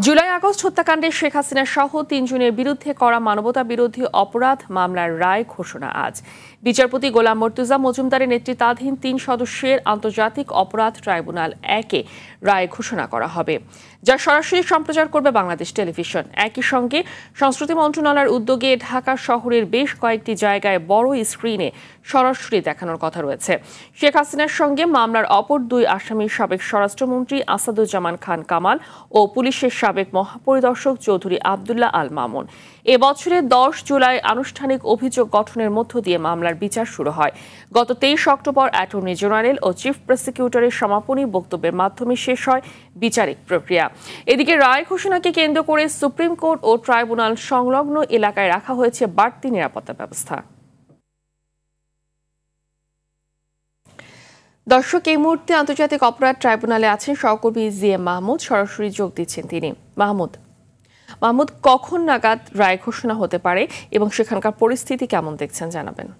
July August হত্যাকাণ্ডে শেখ হাসিনা সহ ৩ জনের বিরুদ্ধে করা মানবতা বিরোধী অপরাধ মামলার রায় ঘোষণা আজ। বিচারপতি গোলাম মর্তুজা মজুমদারের নেতৃত্বাধীন ৩ সদস্যের আন্তর্জাতিক অপরাধ ট্রাইব্যুনাল ১-এ রায় ঘোষণা করা হবে, যা সরাসরি সম্প্রচার করবে বাংলাদেশ টেলিভিশন। একই সঙ্গে সংস্কৃতি মন্ত্রণালয়ের উদ্যোগে ঢাকা শহরের বেশ কয়েকটি জায়গায় বড় স্ক্রিনে সরাসরি দেখানোর কথা রয়েছে। শেখ হাসিনার সঙ্গে মামলার অপর ২ আসামি সাবেক স্বরাষ্ট্রমন্ত্রী আসাদুজ্জামান খান কামাল ও পুলিশের সাবেক মহাপরিদর্শক চৌধুরী আবদুল্লাহ আল মামুন। এবছরের ১০ জুলাই আনুষ্ঠানিক অভিযোগ গঠনের মধ্য দিয়ে মামলার বিচার শুরু হয়। গত ২৩ অক্টোবর অ্যাটর্নি জেনারেল ও চিফ প্রসিকিউটরের সমাপনী বক্তব্যের মাধ্যমে শেষ হয় বিচারিক প্রক্রিয়া। এদিকে রায় ঘোষণাকে কেন্দ্র করে সুপ্রিম কোর্ট ও ট্রাইব্যুনাল সংলগ্ন এলাকায় রাখা হয়েছে বাড়তি নিরাপত্তা ব্যবস্থা। দর্শক, এই মুহূর্তে আন্তর্জাতিক অপরাধ ট্রাইব্যুনালে আছেন সহকর্মী জিএম মাহমুদ। সরাসরি যোগ দিচ্ছেন তিনি। মাহমুদ, কখন নাগাদ রায় ঘোষণা হতে পারে এবং সেখানকার পরিস্থিতি কেমন দেখছেন জানাবেন।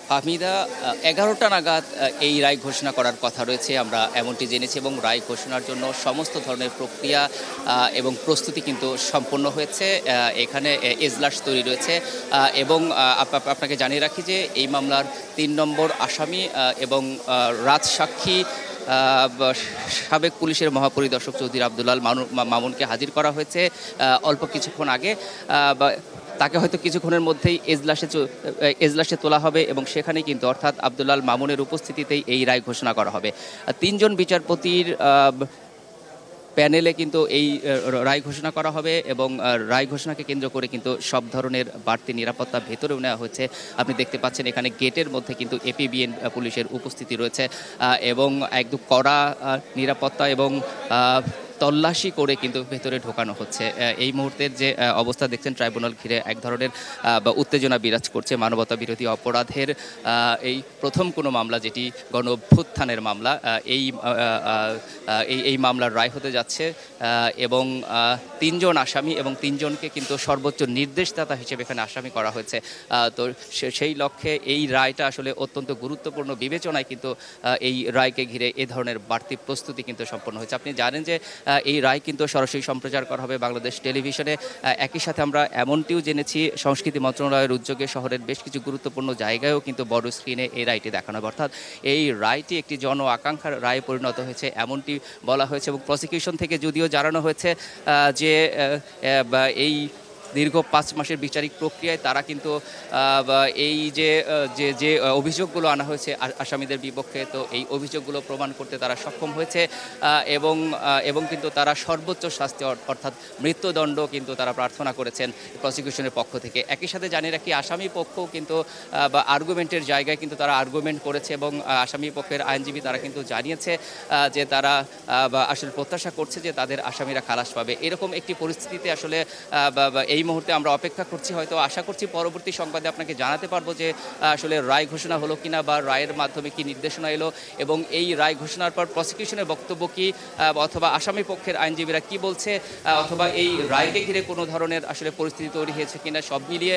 ফাহমিদা, ১১টা নাগাদ এই রায় ঘোষণা করার কথা রয়েছে, আমরা এমনটি জেনেছি, এবং রায় ঘোষণার জন্য সমস্ত ধরনের প্রক্রিয়া এবং প্রস্তুতি কিন্তু সম্পন্ন হয়েছে। এখানে এজলাস তৈরি রয়েছে এবং আপনাকে জানিয়ে রাখি যে এই মামলার ৩ নম্বর আসামি এবং রাজসাক্ষী সাবেক পুলিশের মহাপরিদর্শক চৌধুরী আবদুল্লাহ মামুনকে হাজির করা হয়েছে অল্প কিছুক্ষণ আগে। তাকে হয়তো কিছুক্ষণের মধ্যেই এজলাসে তোলা হবে এবং সেখানে কিন্তু অর্থাৎ আবদুল্লাহ মামুনের উপস্থিতিতেই এই রায় ঘোষণা করা হবে। ৩ জন বিচারপতির প্যানেলে কিন্তু এই রায় ঘোষণা করা হবে এবং রায় ঘোষণাকে কেন্দ্র করে কিন্তু সব ধরনের বাড়তি নিরাপত্তা ভেতরেও নেওয়া হয়েছে। আপনি দেখতে পাচ্ছেন এখানে গেটের মধ্যে কিন্তু এপিবিএন পুলিশের উপস্থিতি রয়েছে এবং একদম কড়া নিরাপত্তা এবং তল্লাশি করে কিন্তু ভেতরে ঢোকানো হচ্ছে। এই মুহূর্তের যে অবস্থা দেখছেন, ট্রাইব্যুনাল ঘিরে এক ধরনের উত্তেজনা বিরাজ করছে। মানবতা বিরোধী অপরাধের এই প্রথম কোনো মামলা, যেটি গণ অভ্যুত্থানের মামলা, এই মামলার রায় হতে যাচ্ছে এবং ৩ জন আসামি এবং ৩ জনকে কিন্তু সর্বোচ্চ নির্দেশদাতা হিসেবে এখানে আসামি করা হয়েছে। তো সেই লক্ষ্যে এই রায়টা আসলে অত্যন্ত গুরুত্বপূর্ণ বিবেচনায় কিন্তু এই রায়কে ঘিরে এ ধরনের বাড়তি প্রস্তুতি কিন্তু সম্পন্ন হয়েছে। আপনি জানেন যে এই রায় কিন্তু সরাসরি সম্প্রচার করা হবে বাংলাদেশ টেলিভিশনে। একই সাথে আমরা এমনটিও জেনেছি সংস্কৃতি মন্ত্রণালয়ের উদ্যোগে শহরের বেশ কিছু গুরুত্বপূর্ণ জায়গায়ও কিন্তু বড় স্ক্রিনে এই রায়টি দেখানো হবে। অর্থাৎ এই রায়টি একটি জন আকাঙ্ক্ষার রায়ে পরিণত হয়েছে এমনটি বলা হয়েছে এবং প্রসিকিউশন থেকে যদিও জানানো হয়েছে যে এই দীর্ঘ ৫ মাসের বিচারিক প্রক্রিয়ায় তারা কিন্তু এই যে অভিযোগগুলো আনা হয়েছে আসামিদের বিপক্ষে, তো এই অভিযোগগুলো প্রমাণ করতে তারা সক্ষম হয়েছে এবং কিন্তু তারা সর্বোচ্চ শাস্তি অর্থাৎ মৃত্যুদণ্ড কিন্তু তারা প্রার্থনা করেছেন প্রসিকিউশনের পক্ষ থেকে। একই সাথে জানিয়ে রাখি আসামি পক্ষও কিন্তু আর্গুমেন্টের জায়গায় কিন্তু তারা আর্গুমেন্ট করেছে এবং আসামি পক্ষের আইনজীবী তারা কিন্তু জানিয়েছে যে তারা আসলে প্রত্যাশা করছে যে তাদের আসামিরা খালাস পাবে। এরকম একটি পরিস্থিতিতে আসলে এই মুহূর্তে আমরা অপেক্ষা করছি, হয়তো আশা করছি পরবর্তী সংবাদে আপনাকে জানাতে পারবো যে আসলে রায় ঘোষণা হলো কিনা বা রায়ের মাধ্যমে কি নির্দেশনা এলো এবং এই রায় ঘোষণার পর প্রসিকিউশনের বক্তব্য কি অথবা আসামি পক্ষের আইনজীবীরা কি বলছে অথবা এই রায়কে ঘিরে কোনো ধরনের আসলে পরিস্থিতি তৈরি হয়েছে কিনা, সব মিলিয়ে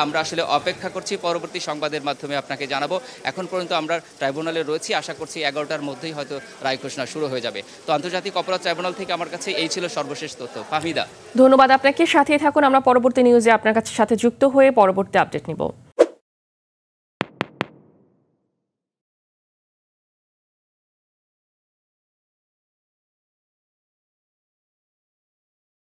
আমরা আসলে অপেক্ষা করছি। পরবর্তী সংবাদের মাধ্যমে আপনাকে জানাবো। এখন পর্যন্ত আমরা ট্রাইব্যুনালে রয়েছি, আশা করছি 11টার মধ্যেই হয়তো রায় ঘোষণা শুরু হয়ে যাবে। তো আন্তর্জাতিক অপরাধ ট্রাইব্যুনাল থেকে আমার কাছে এই ছিল সর্বশেষ তথ্য। ফাহমিদা, ধন্যবাদ আপনাকে। সাথে থাকুন, আমরা পরবর্তী নিউজে আপনার কাছে সাথে যুক্ত হয়ে পরবর্তী আপডেট নিব।